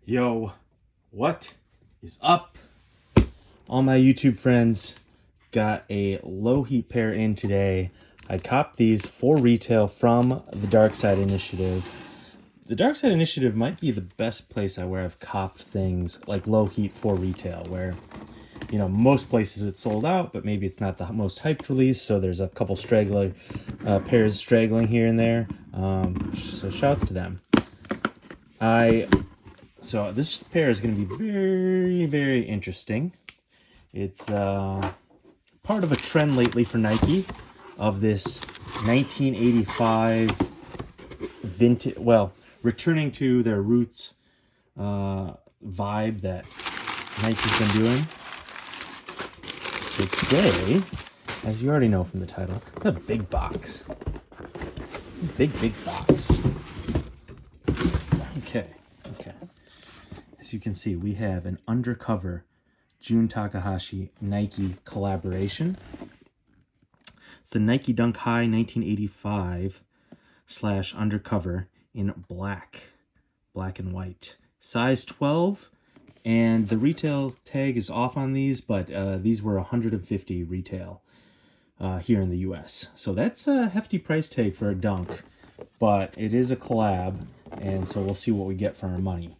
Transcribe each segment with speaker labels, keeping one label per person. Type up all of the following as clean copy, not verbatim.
Speaker 1: Yo, what is up? All my YouTube friends, got a Lowheat pair in today. I copped these for retail from the Dark Side Initiative. The Dark Side Initiative might be the best place where I've copped things like Lowheat for retail, where, you know, most places it's sold out, but maybe it's not the most hyped release, so there's a couple pairs straggling here and there. So shouts to them. So this pair is going to be very, very interesting. It's part of a trend lately for Nike of this 1985 vintage, well, returning to their roots vibe that Nike's been doing. So today, as you already know from the title, the big box. Big box. Okay. As you can see, we have an Undercover Jun Takahashi Nike collaboration. It's the Nike Dunk High 1985 / Undercover in black and white. Size 12, and the retail tag is off on these, but these were $150 retail here in the US. So that's a hefty price tag for a Dunk, but it is a collab, and so we'll see what we get for our money.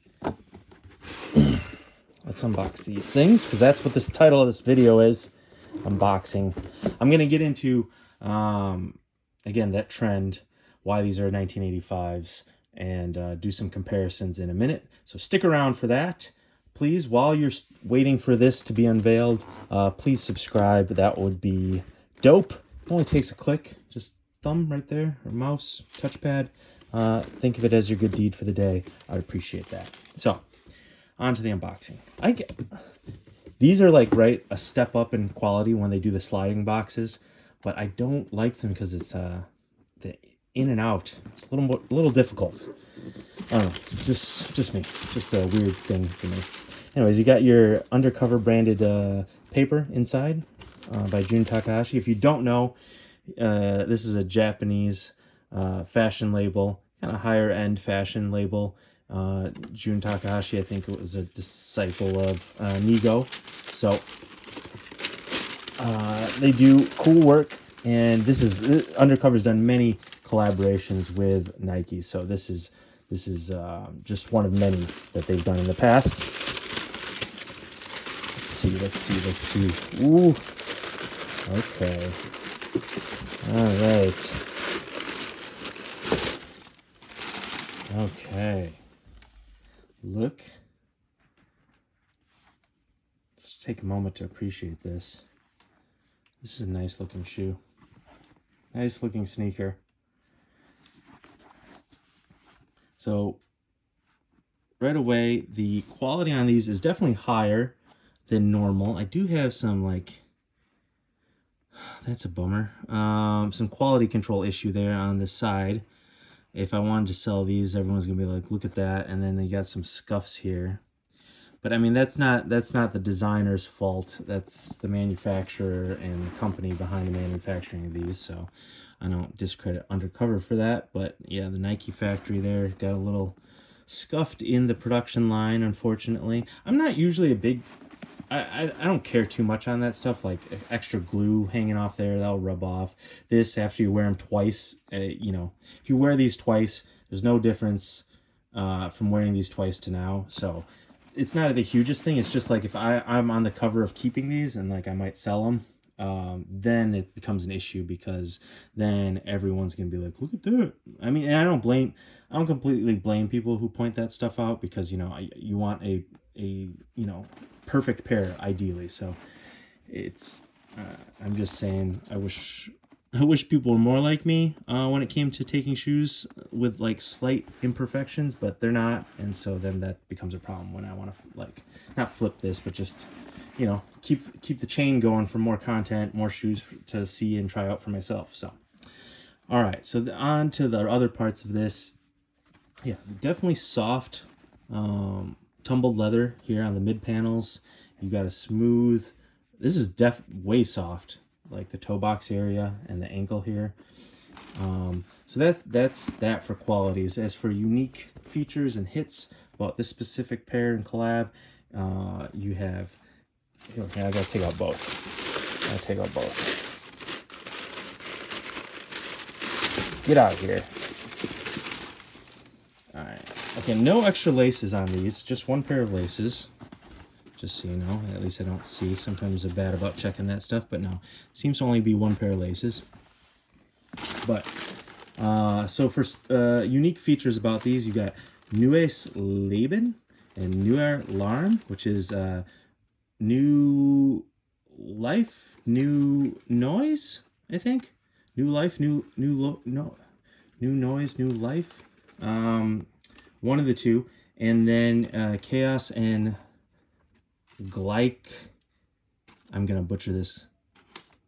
Speaker 1: Let's unbox these things, because that's what this title of this video is, unboxing. I'm going to get into, again, that trend, why these are 1985s, and do some comparisons in a minute. So stick around for that. Please, while you're waiting for this to be unveiled, please subscribe. That would be dope. It only takes a click, just thumb right there, or mouse, touchpad. Think of it as your good deed for the day. I'd appreciate that. So, on to the unboxing. These are like a step up in quality when they do the sliding boxes, but I don't like them because it's the in and out. It's a little difficult. I don't know, just me, just a weird thing for me. Anyways, you got your Undercover branded paper inside by Jun Takahashi. If you don't know, this is a Japanese fashion label, kind of higher end fashion label. Jun Takahashi, I think it was a disciple of Nigo. So they do cool work, and Undercover's done many collaborations with Nike. So this is just one of many that they've done in the past. Let's see. Ooh. Okay. All right. Okay. Look. Let's take a moment to appreciate this. This is a nice looking shoe. Nice looking sneaker. So right away, the quality on these is definitely higher than normal. I do have some that's a bummer. Some quality control issue there on the side. If I wanted to sell these, everyone's gonna be like, look at that, and then they got some scuffs here. But I mean, that's not the designer's fault. That's the manufacturer and the company behind the manufacturing of these. So I don't discredit Undercover for that. But yeah, the Nike factory there got a little scuffed in the production line, unfortunately. I'm not usually a big... I don't care too much on that stuff, like extra glue hanging off there, that'll rub off. This, after you wear them twice, you know, if you wear these twice, there's no difference from wearing these twice to now. So it's not the hugest thing. It's just like if I'm on the cover of keeping these and like I might sell them, then it becomes an issue, because then everyone's gonna be like, look at that. I mean, and I don't completely blame people who point that stuff out, because, you know, you want a you know, perfect pair ideally. So it's I'm just saying, I wish people were more like me when it came to taking shoes with like slight imperfections, but they're not, and so then that becomes a problem when I want to like not flip this, but just, you know, keep the chain going for more content, more shoes to see and try out for myself. So all right, so on to the other parts of this. Yeah, definitely soft tumbled leather here on the mid panels. You got a smooth, this is way soft, like the toe box area and the ankle here. So that's that for qualities. As for unique features and hits about this specific pair and collab, you have. Okay, I gotta take out both. I'll take out both. Get out of here. All right. Okay, no extra laces on these. Just one pair of laces. Just so you know. At least I don't see. Sometimes they're bad about checking that stuff, but no. Seems to only be one pair of laces. But so for unique features about these, you got Neues Leben and Neuer Larm, which is new life, new noise, I think. New life, new noise, new life. One of the two. And then Chaos and I'm gonna butcher this.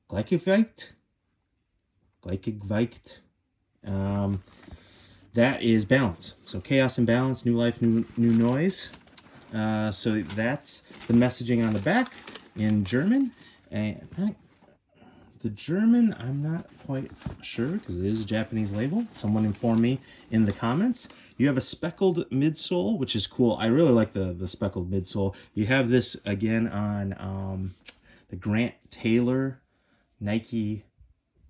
Speaker 1: Glycovite. That is balance. So chaos and balance, new life, new noise. So that's the messaging on the back in German. And the German, I'm not quite sure because it is a Japanese label. Someone inform me in the comments. You have a speckled midsole, which is cool. I really like the speckled midsole. You have this again on the Grant Taylor Nike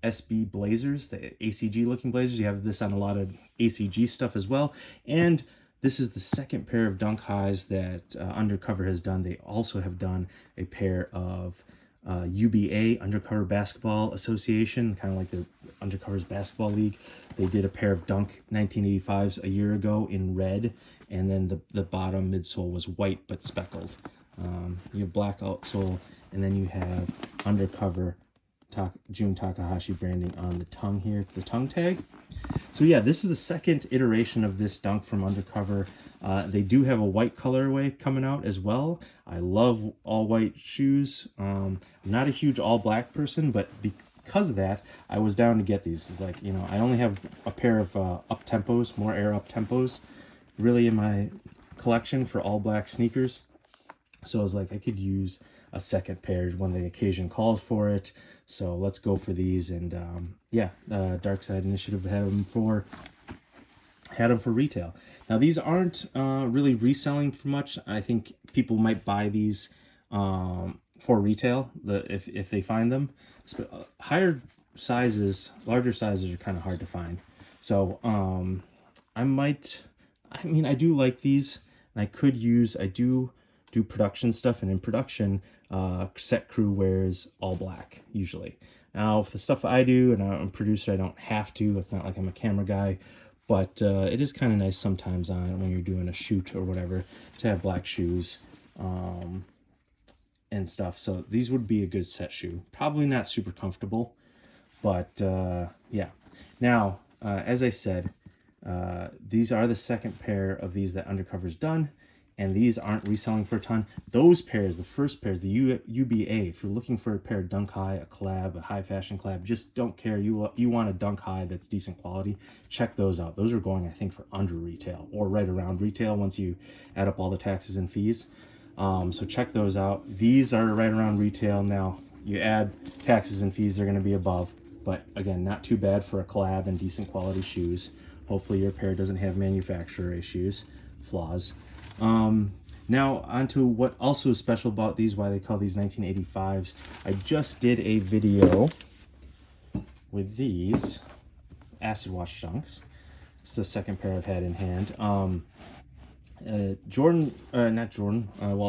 Speaker 1: SB Blazers, the ACG looking Blazers. You have this on a lot of ACG stuff as well. And this is the second pair of dunk highs that Undercover has done. They also have done a pair of UBA, Undercover Basketball Association, kind of like the Undercover's Basketball League. They did a pair of Dunk 1985s a year ago in red, and then the bottom midsole was white but speckled. You have black outsole, and then you have Undercover Jun Takahashi branding on the tongue here, the tongue tag. So yeah, this is the second iteration of this dunk from Undercover. They do have a white colorway coming out as well. I love all white shoes. I'm not a huge all black person, but because of that, I was down to get these. It's like, you know, I only have a pair of up tempos, more air up tempos, really in my collection for all black sneakers. So I was like, I could use a second pair when the occasion calls for it. So let's go for these. And yeah, Dark Side Initiative had them for retail. Now these aren't really reselling for much. I think people might buy these for retail if they find them. Higher sizes, larger sizes are kind of hard to find. So I do like these, and I do production stuff, and in production, set crew wears all black usually. Now, for the stuff I do, and I'm a producer, I don't have to. It's not like I'm a camera guy, but it is kind of nice sometimes when you're doing a shoot or whatever to have black shoes and stuff. So these would be a good set shoe. Probably not super comfortable, but yeah. Now, as I said, these are the second pair of these that Undercover's done, and these aren't reselling for a ton. Those pairs, the first pairs, the UBA, if you're looking for a pair of dunk high, a collab, a high fashion collab, just don't care. You want a dunk high that's decent quality, check those out. Those are going, I think, for under retail or right around retail once you add up all the taxes and fees. So check those out. These are right around retail. Now, you add taxes and fees, they're going to be above. But again, not too bad for a collab and decent quality shoes. Hopefully your pair doesn't have manufacturer issues, flaws. Now onto what also is special about these, why they call these 1985s. I just did a video with these acid wash dunks. It's the second pair I've had in hand.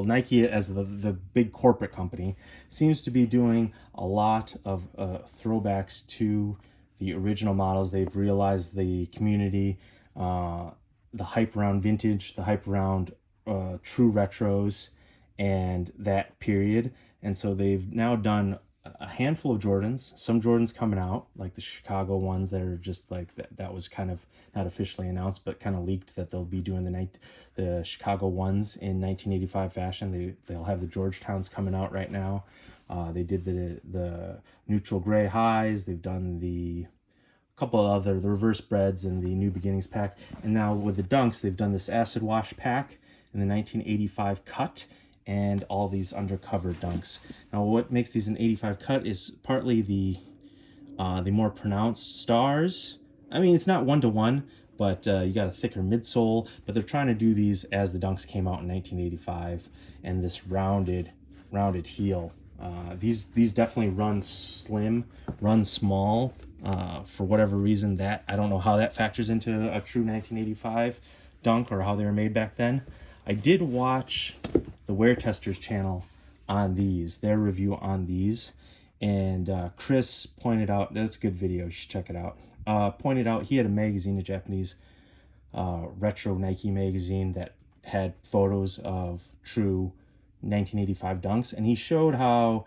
Speaker 1: Nike as the big corporate company seems to be doing a lot of throwbacks to the original models. They've realized the community, the hype around vintage, the hype around true retros, and that period. And so they've now done a handful of Jordans, some Jordans coming out, like the Chicago ones that are just like that was kind of not officially announced, but kind of leaked that they'll be doing the Chicago ones in 1985 fashion. They'll have the Georgetowns coming out right now. They did the neutral gray highs. They've done the couple of the reverse breads and the New Beginnings pack. And now with the dunks, they've done this acid wash pack in the 1985 cut and all these Undercover dunks. Now what makes these an 85 cut is partly the The more pronounced stars, I mean, it's not one-to-one, but you got a thicker midsole. But they're trying to do these as the Dunks came out in 1985, and this rounded heel. These definitely run slim, run small. For whatever reason, that I don't know how that factors into a true 1985 Dunk or how they were made back then. I did watch the Wear Testers channel on these, their review on these, and Chris pointed out, that's a good video, you should check it out. Pointed out he had a magazine, a Japanese retro Nike magazine that had photos of true 1985 Dunks, and he showed how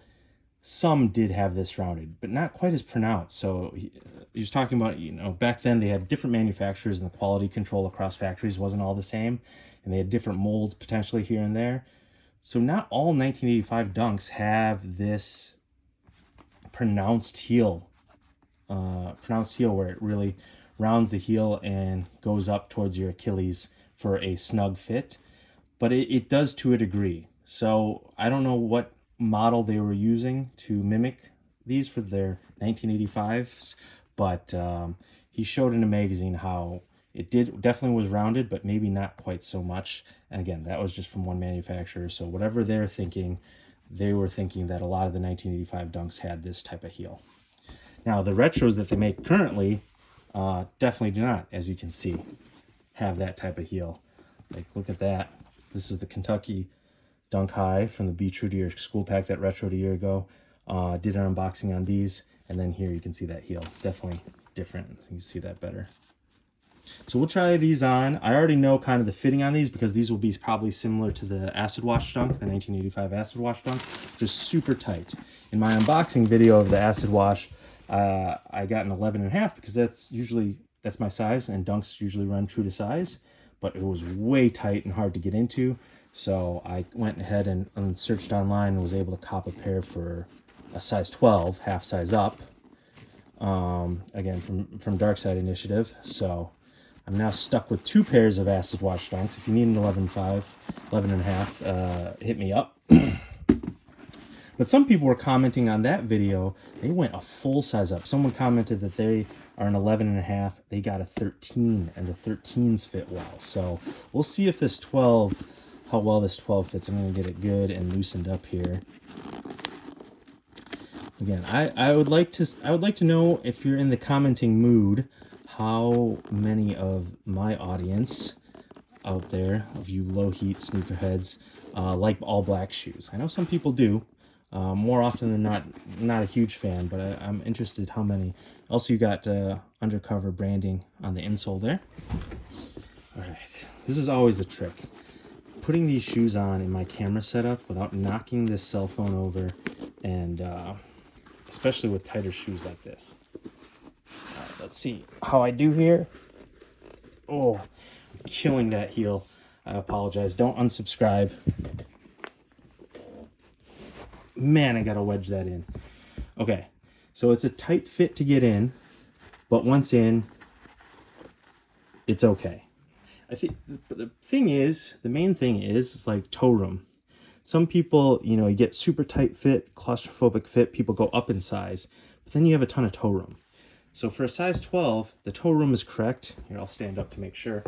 Speaker 1: some did have this rounded, but not quite as pronounced. So he was talking about, you know, back then they had different manufacturers and the quality control across factories wasn't all the same, and they had different molds potentially here and there. So not all 1985 Dunks have this pronounced heel where it really rounds the heel and goes up towards your Achilles for a snug fit, but it does to a degree. So I don't know what model they were using to mimic these for their 1985s, but he showed in a magazine how it definitely was rounded, but maybe not quite so much. And again, that was just from one manufacturer, so whatever they're thinking, they were thinking that a lot of the 1985 Dunks had this type of heel. Now the retros that they make currently definitely do not, as you can see, have that type of heel. Like, look at that. This is the Kentucky Dunk High from the Be True to Your School Pack that retroed a year ago. Did an unboxing on these, and then here you can see that heel. Definitely different. You can see that better. So we'll try these on. I already know kind of the fitting on these because these will be probably similar to the Acid Wash Dunk, the 1985 Acid Wash Dunk, just super tight. In my unboxing video of the Acid Wash, I got an 11.5 because that's my size, and Dunks usually run true to size, but it was way tight and hard to get into. So I went ahead and searched online and was able to cop a pair for a size 12, half size up. Again, from Dark Side Initiative. So I'm now stuck with 2 pairs of Acid Wash Dunks. If you need an 11.5, 11.5, hit me up. But some people were commenting on that video, they went a full size up. Someone commented that they are an 11.5, they got a 13, and the 13s fit well. So we'll see if this 12, how well this 12 fits. I'm going to get it good and loosened up here. Again, I would like to know, if you're in the commenting mood, how many of my audience out there, of you Lowheat sneakerheads, like all black shoes. I know some people do. More often than not a huge fan, but I'm interested how many. Also, you got Undercover branding on the insole there. All right, this is always a trick. Putting these shoes on in my camera setup without knocking this cell phone over, and especially with tighter shoes like this. All right, let's see how I do here. Oh, I'm killing that heel. I apologize. Don't unsubscribe. Man, I gotta wedge that in. Okay, so it's a tight fit to get in, but once in, it's okay. I think the main thing is, it's like toe room. Some people, you know, you get super tight fit, claustrophobic fit, people go up in size, but then you have a ton of toe room. So for a size 12, the toe room is correct. Here, I'll stand up to make sure.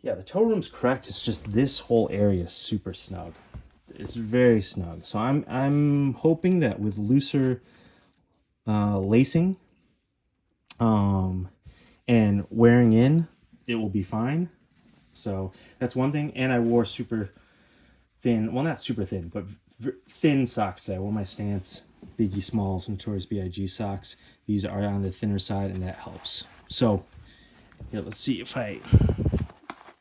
Speaker 1: Yeah, the toe room's correct. It's just this whole area is super snug. It's very snug. So I'm hoping that with looser lacing and wearing in, it will be fine. So that's one thing. And I wore super thin, well, not super thin, but thin socks today. I wore my Stance Biggie Smalls, Notorious B.I.G. socks. These are on the thinner side, and that helps. So here, let's see if I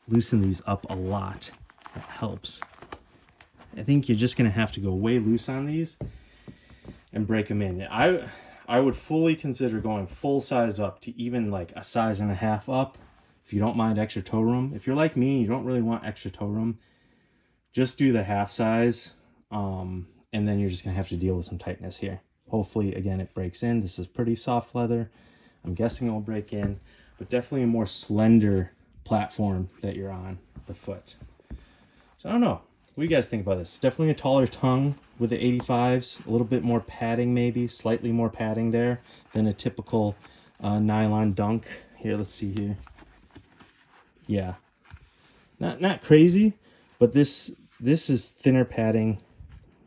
Speaker 1: loosen these up a lot. That helps. I think you're just going to have to go way loose on these and break them in. I would fully consider going full size up to even like a size and a half up if you don't mind extra toe room. If you're like me and you don't really want extra toe room, just do the half size, and then you're just going to have to deal with some tightness here. Hopefully, again, it breaks in. This is pretty soft leather. I'm guessing it will break in, but definitely a more slender platform that you're on the foot. So I don't know. What do you guys think about this? Definitely a taller tongue with the 85s. A little bit more padding, maybe. Slightly more padding there than a typical nylon dunk. Here, let's see here. Yeah. Not crazy, but this is thinner padding.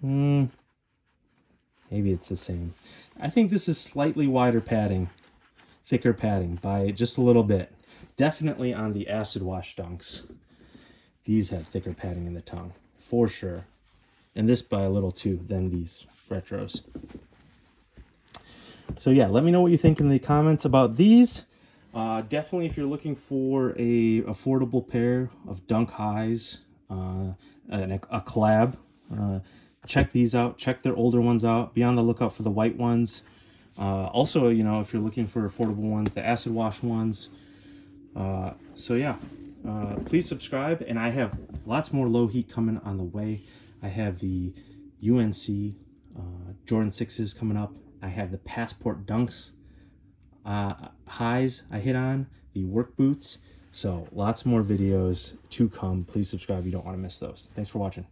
Speaker 1: Maybe it's the same. I think this is slightly wider padding. Thicker padding by just a little bit. Definitely on the acid wash dunks. These have thicker padding in the tongue, for sure. And this by a little too than these retros. So yeah, let me know what you think in the comments about these. Definitely if you're looking for a affordable pair of dunk highs, and a collab, check these out. Check their older ones out. Be on the lookout for the white ones. Also, you know, if you're looking for affordable ones, the acid wash ones. So yeah, please subscribe, and I have lots more Lowheat coming on the way. I have the UNC Jordan 6s coming up. I have the Passport Dunks highs I hit on, the work boots. So lots more videos to come. Please subscribe. You don't want to miss those. Thanks for watching.